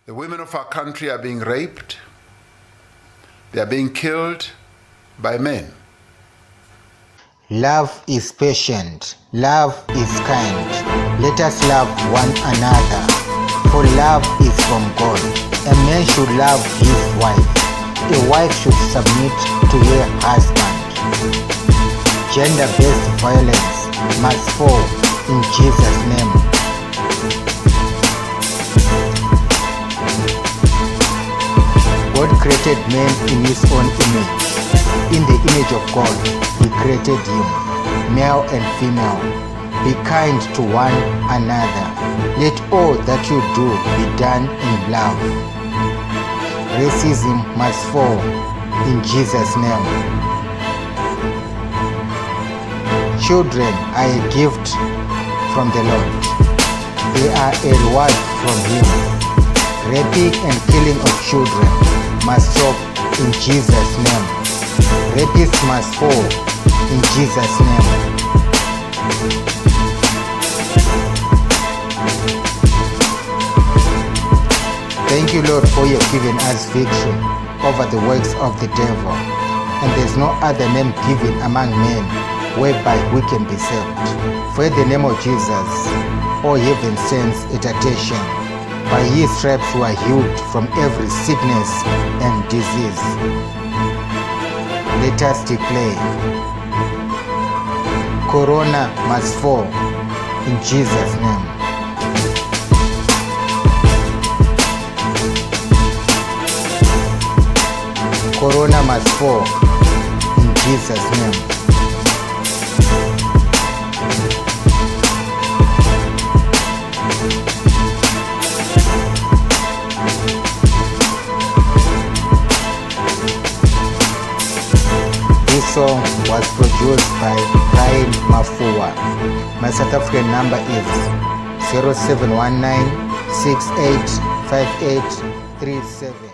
The women of our country are being raped. They are being killed by men. Love is patient. Love is kind. Let us love one another. For love is from God. A man should love his wife. A wife should submit to her husband. Gender-based violence must fall in Jesus' name. God created man in his own image. In the image of God, he created him, male and female. Be kind to one another. Let all that you do be done in love. Racism must fall in Jesus' name. Children are a gift from the Lord. They are a reward from him. Raping and killing of children must stop in Jesus' name. Rapists must fall in Jesus' name. Thank you, Lord, for you have given us victory over the works of the devil. And there's no other name given among men whereby we can be saved. For in the name of Jesus, all heaven stands at attention. By his stripes we are healed from every sickness and disease. Let us declare, Corona must fall in Jesus' name. Corona must fall in Jesus' name. This song was produced by Brian Mafua. My South African number is 0719 685837.